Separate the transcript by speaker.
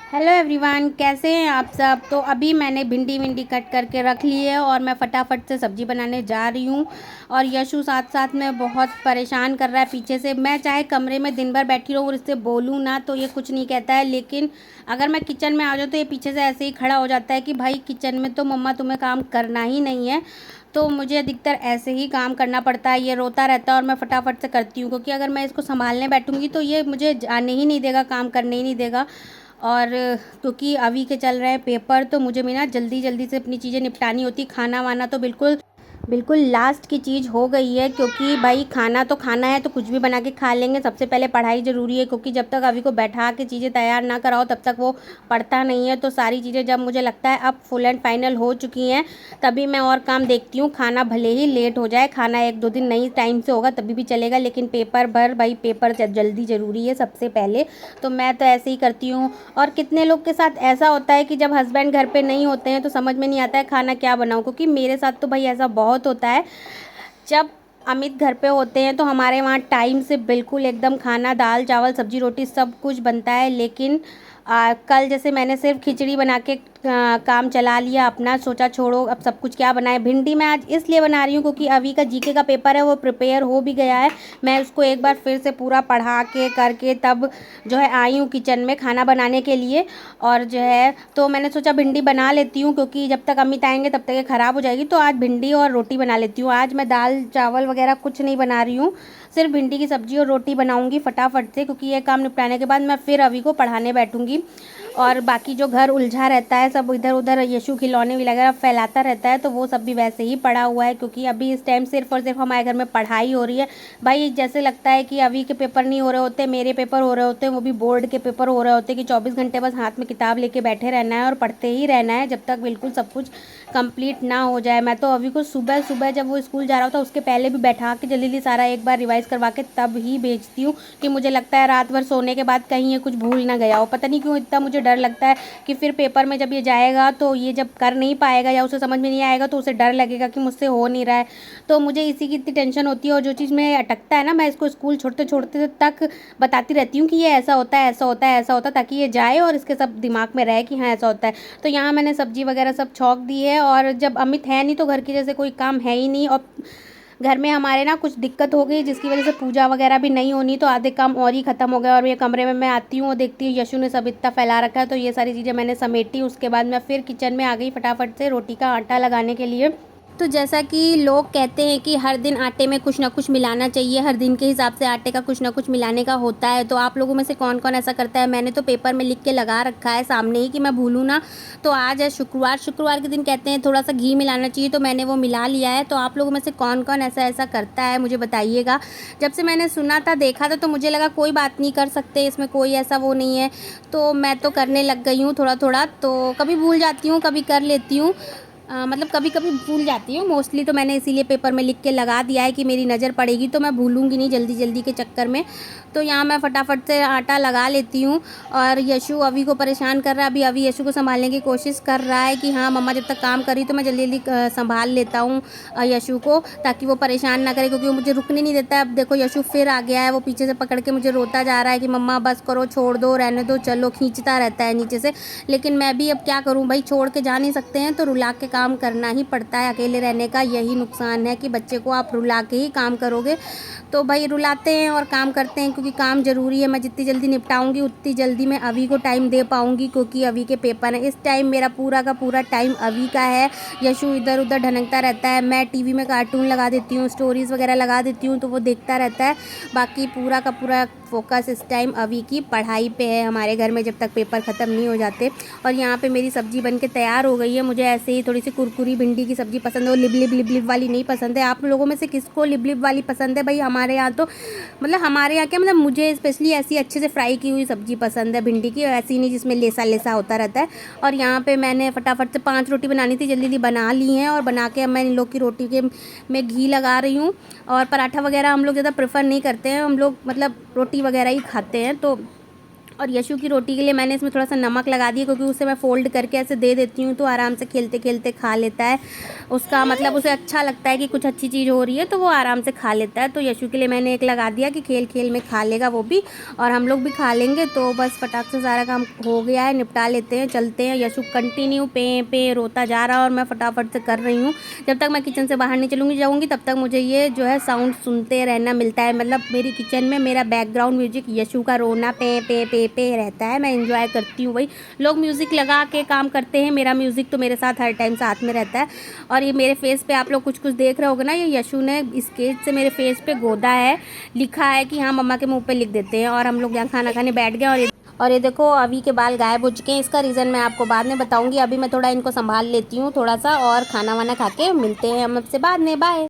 Speaker 1: Hello everyone, कैसे हैं आप सब। तो अभी मैंने भिंडी विंडी कट करके रख ली है और मैं फटाफट से सब्ज़ी बनाने जा रही हूँ। और यशु साथ साथ में बहुत परेशान कर रहा है पीछे से। मैं चाहे कमरे में दिन भर बैठी रहूँ और इससे बोलूँ ना तो ये कुछ नहीं कहता है, लेकिन अगर मैं किचन में आ जाऊँ तो ये पीछे से ऐसे ही खड़ा हो जाता है कि भाई किचन में तो मम्मा तुम्हें काम करना ही नहीं है। तो मुझे अधिकतर ऐसे ही काम करना पड़ता है। ये रोता रहता है और मैं फटाफट से करती हूँ, क्योंकि अगर मैं इसको संभालने बैठूँगी तो ये मुझे जाने ही नहीं देगा, काम करने ही नहीं देगा। और क्योंकि अभी के चल रहे हैं पेपर, तो मुझे भी ना जल्दी जल्दी से अपनी चीज़ें निपटानी होती। खाना वाना तो बिल्कुल बिल्कुल लास्ट की चीज़ हो गई है, क्योंकि भाई खाना तो खाना है तो कुछ भी बना के खा लेंगे। सबसे पहले पढ़ाई ज़रूरी है, क्योंकि जब तक अभी को बैठा के चीज़ें तैयार ना कराओ तब तक वो पढ़ता नहीं है। तो सारी चीज़ें जब मुझे लगता है अब फुल एंड फाइनल हो चुकी हैं तभी मैं और काम देखती हूँ। खाना भले ही लेट हो जाए, खाना एक दो दिन नहीं टाइम से होगा तभी भी चलेगा, लेकिन पेपर भर भाई पेपर जल्दी ज़रूरी है सबसे पहले। तो मैं तो ऐसे ही करती हूँ। और कितने लोग के साथ ऐसा होता है कि जब हस्बैंड घर पे नहीं होते हैं तो समझ में नहीं आता है खाना क्या बनाऊँ, क्योंकि मेरे साथ तो भाई ऐसा बहुत होता है। जब अमित घर पे होते हैं तो हमारे वहाँ टाइम से बिल्कुल एकदम खाना, दाल चावल सब्जी रोटी सब कुछ बनता है। लेकिन कल जैसे मैंने सिर्फ खिचड़ी बना के काम चला लिया अपना, सोचा छोड़ो अब सब कुछ क्या बनाए। भिंडी मैं आज इसलिए बना रही हूँ क्योंकि अभी का जीके का पेपर है, वो प्रिपेयर हो भी गया है। मैं उसको एक बार फिर से पूरा पढ़ा के करके तब जो है आई हूँ किचन में खाना बनाने के लिए। और जो है तो मैंने सोचा भिंडी बना लेती हूँ, क्योंकि जब तक अमित आएंगे तब तक ये ख़राब हो जाएगी। तो आज भिंडी और रोटी बना लेती हूँ। आज मैं दाल चावल वगैरह कुछ नहीं बना रही हूँ, सिर्फ भिंडी की सब्ज़ी और रोटी बनाऊँगी फटाफट से, क्योंकि ये काम निपटाने के बाद मैं फिर अभी को पढ़ाने बैठूँगी। और बाकी जो घर उलझा रहता है सब इधर उधर यशु खिलौने वगैरह फैलाता रहता है, तो वो सब भी वैसे ही पड़ा हुआ है, क्योंकि अभी इस टाइम सिर्फ और सिर्फ हमारे घर में पढ़ाई हो रही है। भाई जैसे लगता है कि अभी के पेपर नहीं हो रहे होते, मेरे पेपर हो रहे होते हैं, वो भी बोर्ड के पेपर हो रहे होते हैं, कि 24 घंटे बस हाथ में किताब लेके बैठे रहना है और पढ़ते ही रहना है जब तक बिल्कुल सब कुछ कंप्लीट ना हो जाए। मैं तो अभी को सुबह सुबह जब वो स्कूल जा रहा होता उसके पहले भी बैठा के जल्दी जल्दी सारा एक बार रिवाइज़ करवा के तब ही भेजती हूँ, कि मुझे लगता है रात भर सोने के बाद कहीं ये कुछ भूल ना गया हो। पता नहीं क्यों इतना मुझे डर लगता है कि फिर पेपर में जब ये जाएगा तो ये जब कर नहीं पाएगा या उसे समझ में नहीं आएगा तो उसे डर लगेगा कि मुझसे हो नहीं रहा है। तो मुझे इसी की इतनी टेंशन होती है। और जो चीज़ में अटकता है ना, मैं इसको स्कूल छोड़ते छोड़ते तक बताती रहती हूँ कि ये ऐसा होता है ऐसा होता है ऐसा होता है, ताकि ये जाए और इसके सब दिमाग में रहे कि हाँ ऐसा होता है। तो यहाँ मैंने सब्जी वगैरह सब छौंक दी है। और जब अमित है नहीं तो घर की जैसे कोई काम है ही नहीं। और घर में हमारे ना कुछ दिक्कत हो गई जिसकी वजह से पूजा वगैरह भी नहीं होनी, तो आधे काम और ही ख़त्म हो गया। और ये कमरे में मैं आती हूँ और देखती हूँ यशु ने सब इतना फैला रखा है, तो ये सारी चीज़ें मैंने समेटी। उसके बाद मैं फिर किचन में आ गई फटाफट से रोटी का आटा लगाने के लिए। तो जैसा कि लोग कहते हैं कि हर दिन आटे में कुछ ना कुछ मिलाना चाहिए, हर दिन के हिसाब से आटे का कुछ ना कुछ मिलाने का होता है। तो आप लोगों में से कौन कौन ऐसा करता है? मैंने तो पेपर में लिख के लगा रखा है सामने ही कि मैं भूलूँ ना। तो आज है शुक्रवार, शुक्रवार के दिन कहते हैं थोड़ा सा घी मिलाना चाहिए, तो मैंने वो मिला लिया है। तो आप लोगों में से कौन कौन ऐसा ऐसा करता है मुझे बताइएगा। जब से मैंने सुना था देखा था तो मुझे लगा कोई बात नहीं, कर सकते, इसमें कोई ऐसा वो नहीं है। तो मैं तो करने लग गई हूँ थोड़ा थोड़ा। तो कभी भूल जाती हूँ कभी कर लेती हूँ। मतलब कभी कभी भूल जाती हूँ, मोस्टली तो मैंने इसीलिए पेपर में लिख के लगा दिया है कि मेरी नज़र पड़ेगी तो मैं भूलूंगी नहीं जल्दी जल्दी के चक्कर में। तो यहाँ मैं फटाफट से आटा लगा लेती हूँ। और यशु अभी को परेशान कर रहा है। अभी यशु को संभालने की कोशिश कर रहा है कि हाँ मम्मा जब तक काम कर रही तो मैं जल्दी जल्दी संभाल लेता हूँ यशु को, ताकि वो परेशान ना करे, क्योंकि वो मुझे रुकने नहीं देता है। अब देखो यशु फिर आ गया है, वो पीछे से पकड़ के मुझे रोता जा रहा है कि मम्मा बस करो, छोड़ दो, रहने दो, चलो, खींचता रहता है नीचे से। लेकिन मैं भी अब क्या करूँ भाई, छोड़ के जा नहीं सकते हैं तो रुला के काम करना ही पड़ता है। अकेले रहने का यही नुकसान है कि बच्चे को आप रुला के ही काम करोगे। तो भाई रुलाते हैं और काम करते हैं, क्योंकि काम ज़रूरी है। मैं जितनी जल्दी निपटाऊंगी उतनी जल्दी मैं अभी को टाइम दे पाऊंगी, क्योंकि अभी के पेपर हैं। इस टाइम मेरा पूरा का पूरा टाइम अभी का है। यशु इधर उधर ढनकता रहता है, मैं टीवी में कार्टून लगा देती हूँ, स्टोरीज़ वगैरह लगा देती हूँ, तो वो देखता रहता है। बाकी पूरा का पूरा फोकस इस टाइम अभी की पढ़ाई पे है हमारे घर में, जब तक पेपर ख़त्म नहीं हो जाते। और यहाँ पे मेरी सब्ज़ी बन के तैयार हो गई है। मुझे ऐसे ही थोड़ी सी कुरकुरी भिंडी की सब्ज़ी पसंद है, वो लिब लिब लिब लिब वाली नहीं पसंद है। आप लोगों में से किसको लिब लिब वाली पसंद है? भाई हमारे यहाँ तो मतलब हमारे यहाँ क्या, मतलब मुझे स्पेशली ऐसी अच्छे से फ्राई की हुई सब्ज़ी पसंद है भिंडी की, ऐसी नहीं जिसमें लेसा लेसा होता रहता है। और यहाँ पे मैंने फटाफट से 5 रोटी बनानी थी, जल्दी जल्दी बना ली हैं। और बना के अब मैं इन लोग की रोटी के में घी लगा रही हूँ। और पराठा वगैरह हम लोग ज़्यादा प्रेफर नहीं करते हैं, हम लोग मतलब रोटी वगैरह ही खाते हैं। तो और यशु की रोटी के लिए मैंने इसमें थोड़ा सा नमक लगा दिया, क्योंकि उसे मैं फ़ोल्ड करके ऐसे दे देती हूँ तो आराम से खेलते खेलते खा लेता है। उसका मतलब उसे अच्छा लगता है कि कुछ अच्छी चीज़ हो रही है तो वो आराम से खा लेता है। तो यशु के लिए मैंने एक लगा दिया कि खेल खेल में खा लेगा वो भी, और हम लोग भी खा लेंगे। तो बस फटाक से सारा काम हो गया है, निपटा लेते हैं, चलते हैं। यशु कंटिन्यू पे पे रोता जा रहा है और मैं फटाफट से कर रही हूँ। जब तक मैं किचन से बाहर नहीं जाऊँगी तब तक मुझे ये जो है साउंड सुनते रहना मिलता है। मतलब मेरी किचन में मेरा बैकग्राउंड म्यूजिक यशु का रोना पे रहता है। मैं एंजॉय करती हूँ। वही लोग म्यूज़िक लगा के काम करते हैं, मेरा म्यूज़िक तो मेरे साथ हर टाइम साथ में रहता है। और ये मेरे फेस पे आप लोग कुछ कुछ देख रहे होगे ना, ये यशु ने स्केच से मेरे फेस पे गोदा है, लिखा है कि हाँ मम्मा के मुंह पे लिख देते हैं। और हम लोग यहाँ खाना खाने बैठ गए और ये देखो अभी के बाल गायब हो चुके हैं। इसका रीज़न मैं आपको बाद में बताऊंगी। अभी मैं थोड़ा इनको संभाल लेती हूँ थोड़ा सा, और खाना वाना खा के मिलते हैं हम आपसे बाद में। बाय।